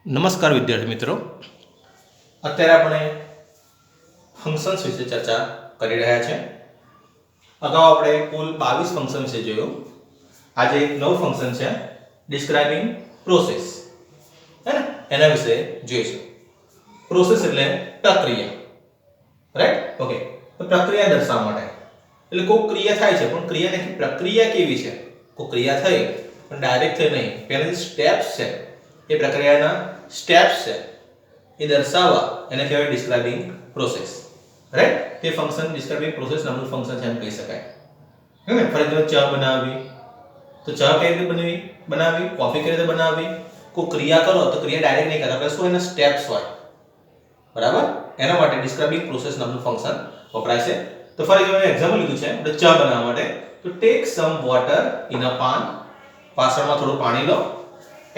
નમસ્કાર વિદ્યાર્થી મિત્રો, અત્યારે આપણે ફંક્શન્સ વિશે ચર્ચા કરી રહ્યા છે. અગાઉ આપણે કુલ 22 ફંક્શન વિશે જોયું. આજે એક નવું ફંક્શન છે ડિસ્ક્રાઇબિંગ પ્રોસેસ, હે ને, એના વિશે જોઈશું. પ્રોસેસ એટલે પ્રક્રિયા, રાઈટ? ઓકે, તો પ્રક્રિયા દર્શાવવા માટે એટલે કોઈ ક્રિયા થાય છે પણ ક્રિયા નથી, પ્રક્રિયા કેવી છે. કોઈ ક્રિયા થઈ પણ ડાયરેક્ટ થઈ નહીં, પહેલા જે સ્ટેપ્સ છે એ પ્રક્રિયાના સ્ટેપ્સ છે એ દર્શાવવા એને કહેવાય ડિસ્ક્રાઇબિંગ પ્રોસેસ, રાઈટ? તે ફંક્શન ડિસ્ક્રાઇબિંગ પ્રોસેસ નામનું ફંક્શન છે એમ કહી શકાય. હે ને, ફરી એકવાર ચા બનાવવી, તો ચા કઈ રીતે બનાવવી, કોફી કઈ રીતે બનાવવી. કોઈ ક્રિયા કરો તો ક્રિયા ડાયરેક્ટ નહીં કરતા, શું એના સ્ટેપ્સ હોય, બરાબર? એના માટે ડિસ્ક્રાઇબિંગ પ્રોસેસ નામનું ફંક્શન વપરાય છે. તો ફરી એકવાર એક્ઝામ્પલ લીધું છે આપણે ચા બનાવવા માટે. તો take some water in a pan, વાસણમાં થોડું પાણી લો.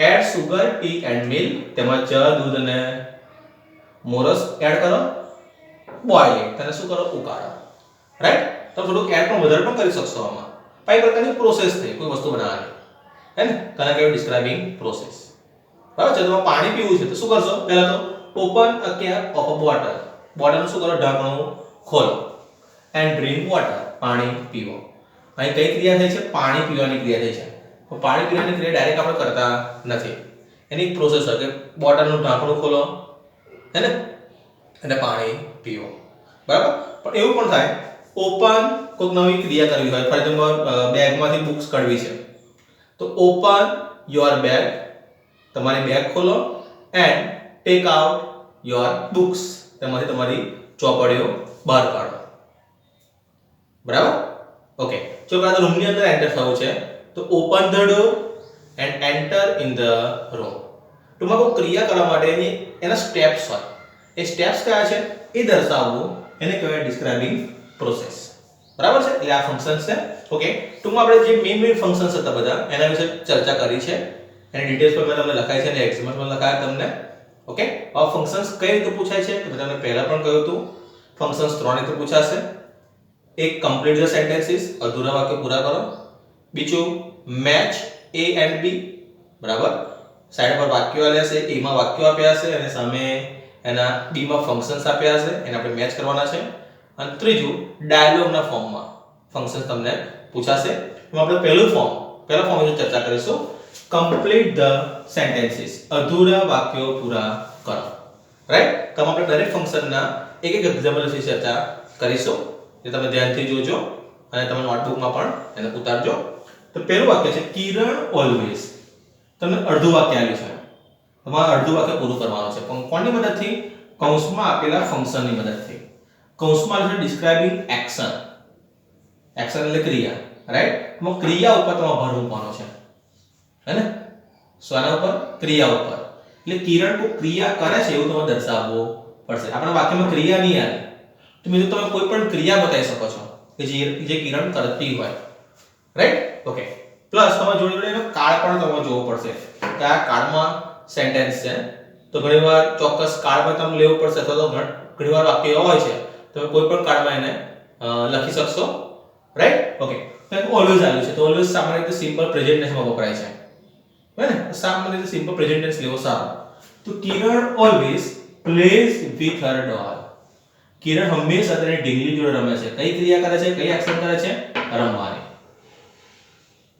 Add sugar, tea and milk, તેમાં ચા, દૂધ અને મોરસ એડ કરો. બોઇલ ઇટ, તેને શું કરો, ઉકાળો, રાઈટ? તો થોડુંક એડ પણ વધારે પણ કરી શકશો આમાં. કઈ પ્રકારની પ્રોસેસ થઈ કોઈ વસ્તુ બનાવવાની, હે ને, તેને કહેવાય ડિસ્ક્રાઇબિંગ પ્રોસેસ. બરાબર છે? તમારે પાણી પીવું છે તો શું કરશો? પહેલા તો open a cap of a bottle, બોટલનું શું કરો, ઢાંકણું ખોલો. એન્ડ ડ્રિંક વોટર, પાણી પીવો. અહીં કઈ ક્રિયા થઈ છે? પાણી પીવાની ક્રિયા થઈ છે. પણ પાણી પીવાની ક્રિયા ડાયરેક્ટ આપણે કરતા નથી, એની એક પ્રોસેસ છે કે બોટલનું ઢાંકણું ખોલો, હે ને, અને પાણી પીવો, બરાબર? પણ એવું પણ થાય ઓપન, કોઈક નવી ક્રિયા કરવી હોય, ફરી તમારે બેગમાંથી બુક્સ કાઢવી છે તો ઓપન યોર બેગ, તમારી બેગ ખોલો. And take out your books, તેમાંથી તમારી ચોપડીઓ બહાર કાઢો, બરાબર? ઓકે, જો કાં રૂમની અંદર એન્ટર થવું છે તો open the door and enter in the room. ટૂંકમાં કોઈ ક્રિયા કરવા માટેની એના સ્ટેપ્સ હોય, એ સ્ટેપ્સ કયા છે એ દર્શાવવું એને કહેવાય ડિસ્ક્રાઇબિંગ પ્રોસેસ, બરાબર છે? એટલે આ ફંક્શન્સ છે. ઓકે, ટૂંકમાં આપણે જે મેઇન ફંક્શન્સ હતા બધા એના વિશે ચર્ચા કરી છે. એની ડિટેલ્સ પર મેં તમને લખાઈ છે અને એક્ઝામ્પલ લખાયા તમને. ઓકે, આ ફંક્શન્સ કઈ રીતે પૂછાય છે તો તમને પહેલા પણ કહ્યું હતું. ફંક્શન્સ ત્રણ રીતે પૂછાશે. એક, કમ્પ્લીટ ધ સેન્ટેન્સીસ, અધૂરા વાક્યો પૂરા કરો. બીજું, મેચ એ એન્ડ બી, બરાબર? સાઈડ પર વાક્યો આપ્યા છે, એ માં વાક્યો આપ્યા છે અને સામે એના બી માં ફંક્શન્સ આપ્યા છે, એને આપણે મેચ કરવાના છે. અને ત્રીજું, ડાયલોગના ફોર્મમાં ફંક્શન્સ તમને પૂછાશે. એમાં આપણે પહેલા ફોર્મ વિશે ચર્ચા કરીશું. કમ્પ્લીટ ધ સેન્ટેન્સીસ, અધૂરા વાક્યો પૂરા કરો, રાઈટ? તો આપણે દરેક ફંક્શનના એક એક એક્ઝામ્પલ વિશે ચર્ચા કરીશું, જે તમે ધ્યાનથી જોજો અને તમે નોટબુકમાં પણ એને ઉતારજો. તો પહેલું વાક્ય છે કિરણ ઓલવેઝ. તમને અડધું વાક્ય આપ્યું છે, તમારે અડધું વાક્ય પૂરું કરવાનું છે. પણ કોની મદદથી? કૌંસમાં આપેલા ફંક્શનની મદદથી. કૌંસમાં છે ડિસ્ક્રાઇબિંગ એક્શન, એક્શન એટલે ક્રિયા, રાઈટ? તો ક્રિયા ઉપર તમારે ભાર મૂકવાનો છે, હે ને? શાના ઉપર? ક્રિયા ઉપર. એટલે કિરણ કોઈ ક્રિયા કરે છે એવું તમારે દર્શાવવું પડશે. આપણા વાક્યમાં ક્રિયા નહીં આવે તો મિત્રો તમે કોઈ પણ ક્રિયા બતાવી શકો છો કે જે કિરણ કરતી હોય, રાઈટ? ઓકે, પ્લસ તમારે જોડે જોડે એનો કાળ પણ તમારે જોવો પડશે કે આ કાળમાં સેન્ટેન્સ છે તો ઘણીવાર ચોક્કસ કાળ પર તમે લેવું પડશે, અથવા તો ઘણીવાર વાક્ય એવા હોય છે તમે કોઈ પણ કાળમાં એને લખી શકશો, રાઈટ? ઓકે, તો ઓલવેઝ આવ્યું છે તો ઓલવેઝ સામાન્ય રીતે સિમ્પલ પ્રેઝન્ટ ટેન્સમાં વપરાય છે, હે ને? સામાન્ય રીતે સિમ્પલ પ્રેઝન્ટ ટેન્સ લેવો સારો. તો કિરણ ઓલવેઝ પ્લેઝ વિથ હર ડોલ. કિરણ હંમેશા તેની ઢીંગલી જોડે રમે છે. કઈ ક્રિયા કરે છે? કઈ એક્શન કરે છે? રમવાની,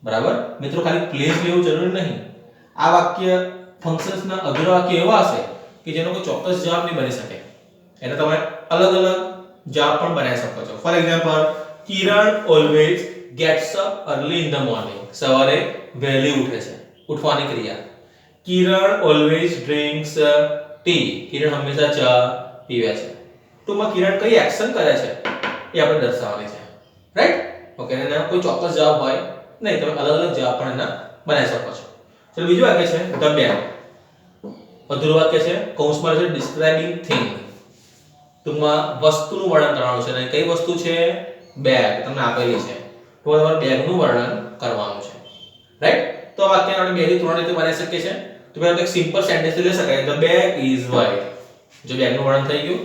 બરાબર? મિત્રો ખાલી પ્લેઝ લેવું જરૂરી નહીં. આ વાક્ય ફંક્શન્સના અધૂરા વાક્ય એવા હશે કે જેનો કોઈ ચોક્કસ જવાબ નહીં બની શકે, એને તમે અલગ અલગ જવાબ પણ બનાવી શકો છો. For example, Kiran always gets up early in the morning. સવારે વહેલી ઉઠે છે, ઉઠવાની ક્રિયા. કિરણ ઓલવેઝ ડ્રિંક્સ ટી. કિરણ હંમેશા ચા પીવે છે. ટૂંકમાં કિરણ કઈ એક્શન કરે છે એ આપણે દર્શાવવાની છે, રાઈટ? ઓકે, એના કોઈ ચોક્કસ જવાબ હોય નહીં, તમે અલગ અલગ જવાબ પણ એના બનાવી શકો છો. ચલો, બીજું વાક્ય છે ધ બેગ. અધૂરું વાક્ય છે, કૌંસમાં છે ડિસ્ક્રાઇબિંગ થિંગ. ટૂંકમાં વસ્તુનું વર્ણન કરવાનું છે અને કઈ વસ્તુ છે? બેગ તમને આપેલી છે તો તમારે બેગનું વર્ણન કરવાનું છે, રાઈટ? તો આ વાક્યને આપણે બે થી ત્રણ રીતે બનાવી શકીએ છીએ. તો પહેલા એક સિમ્પલ સેન્ટેન્સ લઈ શકાય, ધ બેગ ઇઝ વ્હાઇટ. જો બેગનું વર્ણન થઈ ગયું,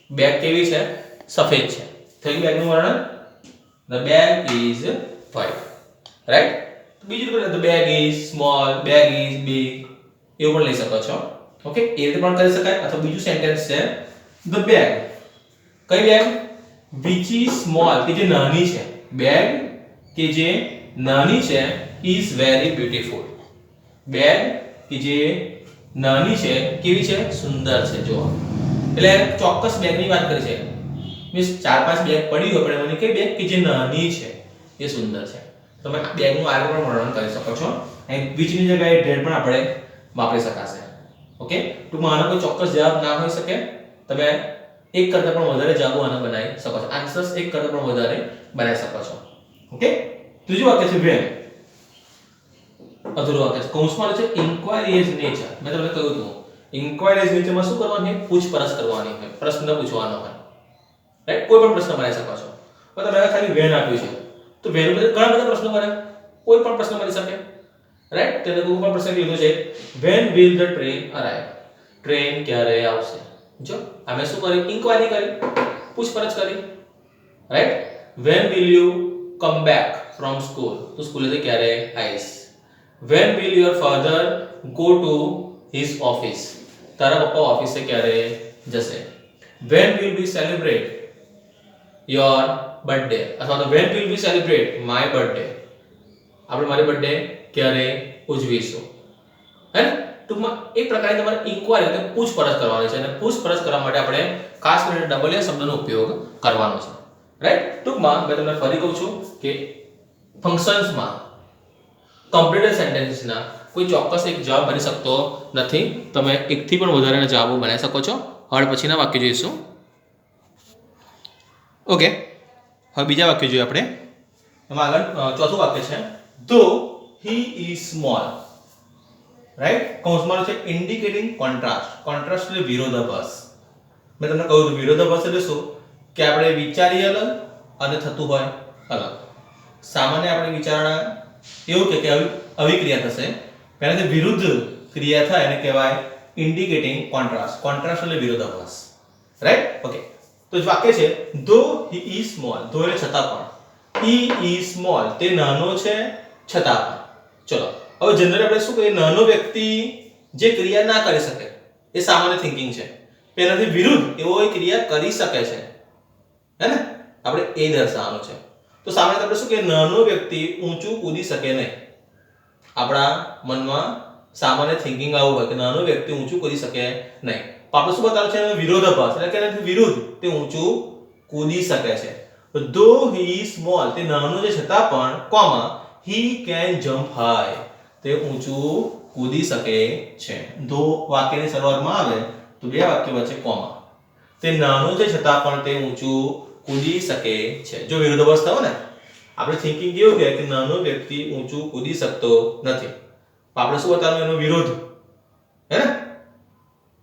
બેગ કેવી છે? સફેદ છે. થઈ ગયું બેગનું વર્ણન, the bag is white, right? બીજું the bag is small, bag is big, એવું પણ લઈ શકો છો. ઓકે, એ રીતે પણ કરી શકાય. અથવા બીજું સેન્ટેન્સ છે ધ બેગ. કઈ બેગ? which is small, કે જે નાની છે. બેગ કે જે નાની છે is very beautiful. બેગ કે જે નાની છે કેવી છે? સુંદર છે. જો એટલે ચોક્કસ બેગની વાત કરી છે. મીન્સ 4-5 બેગ પડી હોય પણ મને કઈ બેગ કે જે નાની છે એ સુંદર છે. તમે બેગનું આગળ પણ વર્ણન કરી શકો છો. અહીં which ની જગ્યાએ that પણ આપણે વાપરી શકાશે. ઓકે, ટૂંકમાં આનો કોઈ ચોક્કસ જવાબ ના હોઈ શકે. તમે એક કરતા પણ વધારે જવાબો આના બનાવી શકો છો. આન્સર્સ એક કરતા પણ વધારે બનાવી શકો છો. ઓકે, ત્રીજું વાક્ય છે when. અધૂરું વાક્ય છે. કૌંસમાં છે inquiry is nature. મેં તમને કહ્યું હતું inquiry is nature માં શું કરવાની? પૂછપરછ કરવાની હોય, પ્રશ્ન પૂછવાનો હોય. રાઈટ, કોઈ પણ પ્રશ્ન બનાવી શકો છો. પણ તમે ખાલી when આપ્યું છે તો when ઉપર ઘણા બધા પ્રશ્નો બને. કોઈ પણ પ્રશ્ન બની શકે. રાઈટ, તેને કોઈ પણ પ્રશ્ન લીધો છે when will the train arrive. Train ક્યારે આવશે? જો અમે શું કરી? ઇન્ક્વાયરી કરી, પૂછપરછ કરી. Right, when will you come back from school. તો સ્કૂલેથી ક્યારે આવીશ? when will your father go to his office. તારા પપ્પા ઓફિસે ક્યારે જશે? when will we celebrate your birthday. અથવા તો when will we celebrate my birthday. આપણે મારી બર્થડે ક્યારે ઉજવીશું. હે ને? ટૂંકમાં એક પ્રકારની તમારે ઇન્ક્વાયરી એટલે પૂછપરછ કરવાની છે અને પૂછપરછ કરવા માટે આપણે ખાસ કરીને ડબલ એ શબ્દનો ઉપયોગ કરવાનો છે. રાઈટ, ટૂંકમાં મેં તમને ફરી કહું છું કે ફંક્શન્સમાં કમ્પ્લીટેડ સેન્ટેન્સીસના કોઈ ચોક્કસ એક જવાબ બની શકતો નથી. તમે એકથી પણ વધારેના જવાબો બનાવી શકો છો. હવે પછીના વાક્ય જોઈશું. ઓકે, હવે બીજા વાક્ય જોઈએ આપણે. એમાં આગળ ચોથું વાક્ય છે though he is small. Right, કૌંસમાં છે ઇન્ડિકેટિંગ કોન્ટ્રાસ્ટ. કોન્ટ્રાસ્ટ એટલે વિરોધાભાસ. મેં તમને કહ્યું હતું વિરોધાભાસ એટલે શું? કે આપણે વિચારીએ અલગ અને થતું હોય અલગ. સામાન્ય આપણે વિચારણા એવું કે આવી ક્રિયા થશે, પહેલાથી વિરુદ્ધ ક્રિયા થાય એને કહેવાય ઇન્ડિકેટિંગ કોન્ટ્રાસ્ટ. કોન્ટ્રાસ્ટ એટલે વિરોધાભાસ. Right, okay. તો વાક્ય છે though he is small. though એટલે છતાં પણ. he is small, તે નાનો છે છતાં પણ. ચલો હવે જનરલી આપણે શું કહીએ? નાનો વ્યક્તિ જે ક્રિયા ના કરી શકે એ સામાન્ય થિંકિંગ છે. એનાથી વિરુદ્ધ એવો એ ક્રિયા કરી શકે છે. હે ને? આપણે એ દર્શાવવાનું છે. તો સામાન્ય આપણે શું કહીએ? નાનો વ્યક્તિ ઊંચું કૂદી શકે નહીં. આપણા મનમાં સામાન્ય થિંકિંગ આવું હોય કે નાનો વ્યક્તિ ઊંચું કૂદી શકે નહીં. આપણે શું બતાવ્યું છે? એનો વિરોધાભાસ એટલે કે એનાથી વિરુદ્ધ તે ઊંચું કૂદી શકે છે. તો though he is small, તે નાનો છે છતાં પણ comma he can jump high, તે ઊંચું કૂદી શકે છે. though વાક્યની શરૂઆતમાં આવે તો બે વાક્ય વચ્ચે કોમા. તે નાનો છે છતાં પણ તે ઊંચું કૂદી શકે છે. જો વિરોધાભાસ થયો ને, આપણે થિંકિંગ કેવું કે નાનો વ્યક્તિ ઊંચું કૂદી શકતો નથી. આપણે શું બતાવવાનું? એનો વિરોધ. હે ને?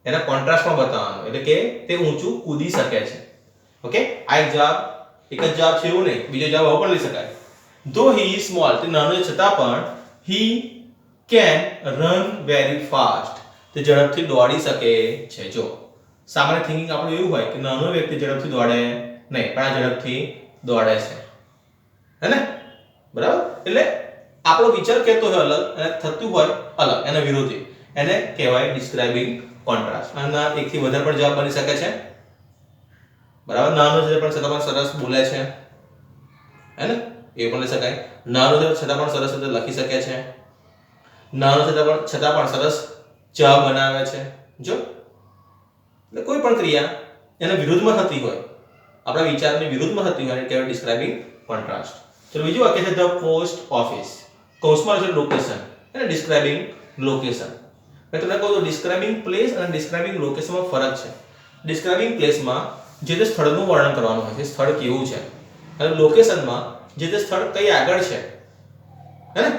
એના કોન્ટ્રાસ્ટમાં બતાવવાનું એટલે કે તે ઊંચું કૂદી શકે છે. ઓકે, આ એક જ જવાબ છે એવું નહીં, બીજો જવાબ આવો પણ લઈ શકાય. though he is small, તે નાનો છે છતાં પણ he can run very fast, તે ઝડપથી દોડી શકે છે. જો સામાન્ય થિંકિંગ આપણું એવું હોય કે નાનો વ્યક્તિ ઝડપથી દોડે નહીં, પણ આ ઝડપથી દોડે છે. હે ને? બરાબર, એટલે આપણો વિચાર કહેતો હોય અલગ અને થતું હોય અલગ, એના વિરોધી. એને કહેવાય ડિસ્ક્રાઇબિંગ કોન્ટ્રાસ્ટ. આના એકથી વધારે પણ જવાબ બની શકે છે. બરાબર, નાનો છે પણ છતાં પણ સરસ બોલે છે. હે ને? એ પણ લઈ શકાય. નાનો છે છતાં પણ સરસ રીતે લખી શકે છે. નાનો છે છતાં પણ સરસ ચા બનાવે છે. જો એટલે કોઈ પણ ક્રિયા એના વિરુદ્ધમાં થતી હોય, આપણા વિચારની વિરુદ્ધમાં થતી હોય એને કહેવાય ડિસ્ક્રાઇબિંગ કોન્ટ્રાસ્ટ. ચલો બીજું વાક્ય છે ધ પોસ્ટ ઓફિસ. કૌંસમાં છે લોકેશન અને ડિસ્ક્રાઇબિંગ લોકેશન. મેં તમને કહું તો ડિસ્ક્રાઇબિંગ પ્લેસ અને ડિસ્ક્રાઇબિંગ લોકેશનમાં ફરક છે. ડિસ્ક્રાઇબિંગ પ્લેસમાં જે તે સ્થળનું વર્ણન કરવાનું હોય છે, સ્થળ કેવું છે, અને લોકેશનમાં જે તે સ્થળ કઈ આગળ છે, હે ને,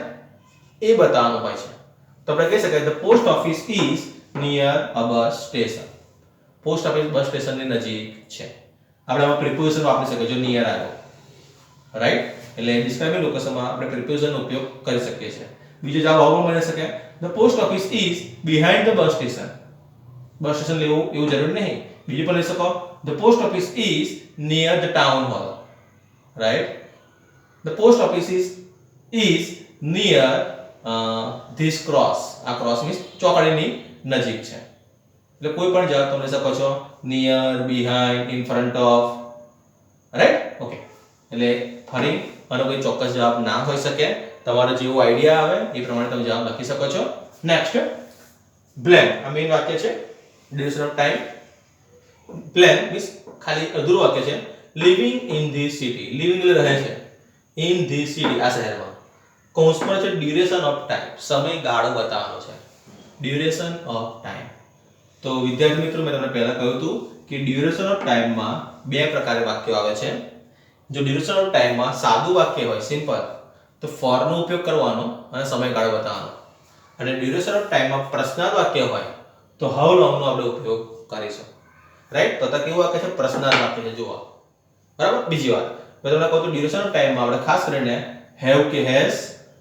એ બતાવવાનું હોય છે. તો આપણે કહી શકાય the post office is near a bus station. Post office bus સ્ટેશનની નજીક છે. આપણે આમાં પ્રિપોઝિશન વાપરી શકીએ જો નિયર આવ્યો. રાઈટ, એટલે ડિસ્ક્રાઇબિંગ લોકેશનમાં આપણે પ્રિપોઝિશનનો ઉપયોગ કરી શકીએ છીએ. બીજો જવાબ આવો પણ બની શકે the post office is behind the bus station. Bus station લેવું એવું જરૂરી નહીં. બીજું પણ લઈ શકો the post office is near the town hall. Right, the post office is near this cross. આ ક્રોસ મીન્સ ચોકડીની નજીક છે. એટલે કોઈ પણ જવાબ તમે શકો છો near, behind, in front of, right? Okay, એટલે ફરી આનો કોઈ ચોક્કસ જવાબ ના હોઈ શકે, તમારો જેવો આઈડિયા આવે એ પ્રમાણે તમે જવાબ લખી શકો છો. નેક્સ્ટ બ્લેન્ક, આ મેઇન વાક્ય છે. Duration of time. Blank means ખાલી અધૂરું વાક્ય છે. Living in this city, living એટલે રહે છે, ઇન ધીસ સિટી આ શહેરમાં. કૌંસમાં છે ડ્યુરેશન ઓફ ટાઈમ, સમયગાળો બતાવવાનો છે, ડ્યુરેશન ઓફ ટાઈમ. તો વિદ્યાર્થી મિત્રો મેં તમને પહેલા કહ્યું હતું કે ડ્યુરેશન ઓફ ટાઈમમાં બે પ્રકારે વાક્યો આવે છે. જો ડ્યુરેશન ઓફ ટાઈમમાં સાદું વાક્ય હોય, સિમ્પલ, તો ફોર નો ઉપયોગ કરવાનો અને સમયગાળો બતાવવાનો. અને ડ્યુરેશન ઓફ ટાઈમમાં પ્રશ્નાર્થ વાક્ય હોય તો હાઉ લોંગ નો આપણે ઉપયોગ કરીશું, રાઈટ? તો કેવું વાક્ય છે? પ્રશ્નાર્થ વાક્ય છે. જુઓ, બરાબર. બીજી વાત મેં તમને કહું તો ડ્યુરેશન ઓફ ટાઈમમાં આપણે ખાસ કરીને હેવ કે હેઝ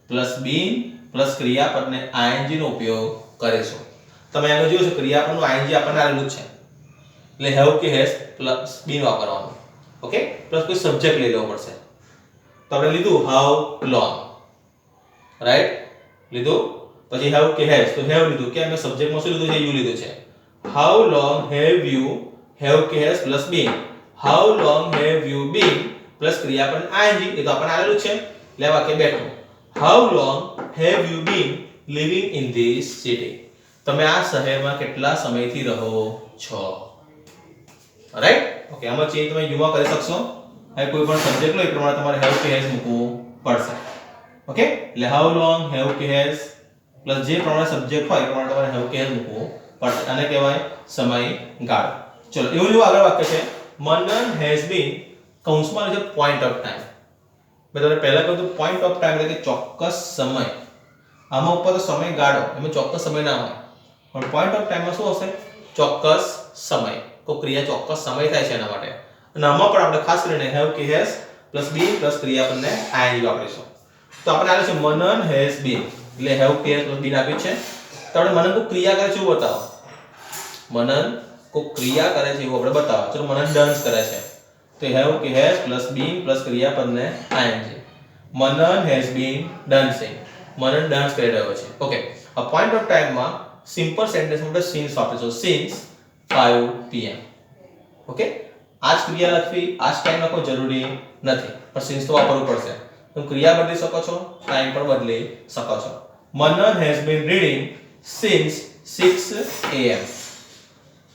પ્લસ બીન પ્લસ ક્રિયાપદને આઈએનજી નો ઉપયોગ કરીશું. તમે આગળ જોયું છે ક્રિયાપદનું આઈએનજી આપણને આવેલું છે, એટલે હેવ કે હેઝ પ્લસ બીન વાપરવાનું. ઓકે, પ્લસ કોઈ સબ્જેક્ટ લઈ લેવો પડશે. તો આપણે લીધું હાઉ લોંગ, રાઈટ? લીધું. પછી હેવ કે હેઝ, તો હેવ લીધું કે અમે સબ્જેક્ટમાં શું લીધું છે? યુ લીધું છે. How long have you, have કે has plus been, how long have you been plus ક્રિયાપદ આઈએનજી, એ તો આપણને આવેલું છે, એટલે વાક્ય બેઠું. How long have you been living in this city, તમે આ શહેરમાં કેટલા સમયથી રહો છો, રાઈટ? ઓકે, આમાં ચેન્જ તમે યુમાં કરી શકશો. હવે કોઈ પણ સબ્જેક્ટ લો એ પ્રમાણે તમારે હેવ કે હેઝ મૂકવું પડશે. ઓકે, એટલે હાઉ લોંગ હેવ કે હેઝ પ્લસ જે પ્રમાણે સબ્જેક્ટ હોય એ પ્રમાણે તમારે હેવ કે હેઝ મૂકવું પડશે. આને કહેવાય સમયગાળો. ચલો, એવું જ આગળ વાક્ય છે મનન હેઝ બીન, કૌંસમાં છે પોઈન્ટ ઓફ ટાઈમ. મેં તમને પહેલા કહ્યું હતું પોઈન્ટ ઓફ ટાઈમ એટલે કે ચોક્કસ સમય. આમાં ઉપર તો સમયગાળો, એમાં ચોક્કસ સમય ના હોય, પણ પોઈન્ટ ઓફ ટાઈમમાં શું હશે? ચોક્કસ સમય. કોઈ ક્રિયા ચોક્કસ સમય થાય છે એના માટે. અને આમાં પણ આપણે ખાસ કરીને હેવ કે હેઝ પ્લસ બીન પ્લસ ક્રિયાપદને આઈએનજી વાપરીશું. તો આપણે આલે છે મનન હેઝ બીન, એટલે હેવ કે હેઝ પ્લસ બીન આપ્યું છે. તો આપણે મનન કોઈ ક્રિયા કરે છે એવું બતાવો. મનન કોઈ ક્રિયા કરે છે એવું આપણે બતાવો. ચલો, મનન ડાન્સ કરે છે, તો હેવ કે હેઝ પ્લસ બીન પ્લસ ક્રિયાપદને ING. Manan has been dancing, Manan dance કરી રહ્યો છે. ઓકે, આ પોઈન્ટ ઓફ ટાઈમમાં સિમ્પલ સેન્ટેન્સ માટે સિન્સ વાપરીશું. Since 5 pm. ઓકે, આ જ ક્રિયા લખવી, આ જ ટાઈમ લખવો જરૂરી નથી, પણ સિન્સ તો વાપરવું પડશે. તમે ક્રિયા બદલી શકો છો, ટાઈમ પણ બદલી શકો છો. Manan has been reading since 6 am,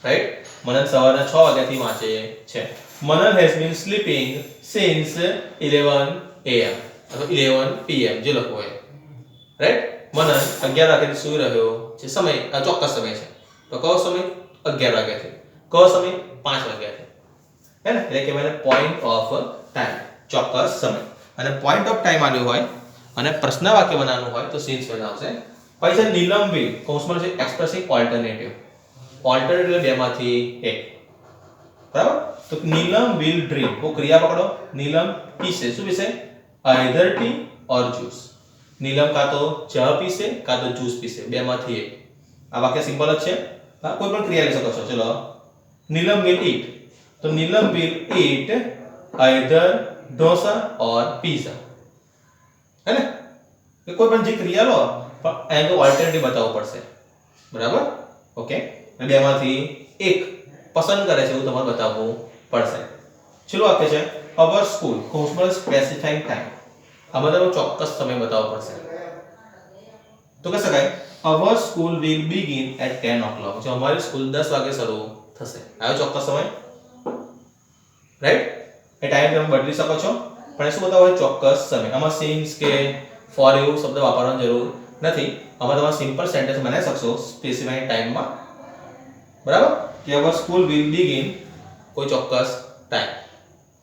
right? Manan સવારના 6 વાગ્યાથી વાંચે છે. Manan has been sleeping since 11 am અથવા 11 pm, જે લખવું હોય, રાઈટ? મનન 11 વાગ્યાથી સૂઈ રહ્યો છે. સમય આ ચોક્કસ સમય છે, તો કયો સમય? 11 વાગ્યાથી. કયો સમય? 5 વાગ્યાથી, હે ને? એટલે કહેવાય પોઈન્ટ ઓફ ટાઈમ, ચોક્કસ સમય. અને પોઈન્ટ ઓફ ટાઈમ આલ્યો હોય અને પ્રશ્ન વાક્ય બનાવવાનું હોય તો સિન્સ બનાવશે. પછી છે નીલમ વિલ, કૌંસમાં છે એક્સપ્રેસિંગ ઓલ્ટરનેટિવ. ઓલ્ટરનેટિવ એટલે બેમાંથી એક, બરાબર? તો નીલમ વિલ ડ્રિંક, કો ક્રિયા પકડો. નીલમ પીશે, શું પીશે? આઈધર ટી ઓર જ્યુસ. નીલમ કાં તો ચા પીશે કાં તો જ્યુસ પીશે, બેમાંથી એક. આ વાક્ય સિમ્પલ જ છે. કોઈ પણ ક્રિયા લઈ શકો છો. ચલો, નીલમ વિલ ઈટ, તો Neelam will eat either dosa or pizza, હે ને? કોઈ પણ જે ક્રિયા લો પણ એને તો ઓલ્ટરનેટિવ બતાવવું પડશે, બરાબર? ઓકે, બેમાંથી એક પસંદ કરે છે એવું તમારે બતાવવું પડશે. છેલ્લું વાક્ય છે અવર સ્કૂલ, કૌંસમાં સ્પેસિફાઇંગ ટાઈમ. આમાં તમારે ચોક્કસ સમય બતાવવો પડશે. તો કહી શકાય our school will begin at 10 o'clock, જો અમારી સ્કૂલ 10 વાગે શરૂ થશે. આવ્યો ચોક્કસ સમય, રાઈટ? એ ટાઈમ તમે બદલી શકો છો, પણ એ શું બતાવો? ચોક્કસ સમય. આમાં સિન્સ કે ફોર એવું શબ્દ વાપરવાની જરૂર નથી. આમાં તમે સિમ્પલ સેન્ટેન્સ બનાવી શકશો સ્પેસિફાઇંગ ટાઈમમાં, બરાબર? કે અવર સ્કૂલ વિલ બિગિન કોઈ ચોક્કસ time,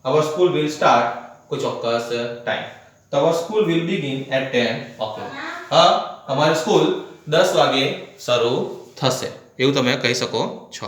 our school will start કોઈ ચોક્કસ ટાઈમ. તો our school will begin at 10 o'clock. હા, અમારી સ્કૂલ 10 વાગે શરૂ થશે, એવું તમે કહી શકો છો.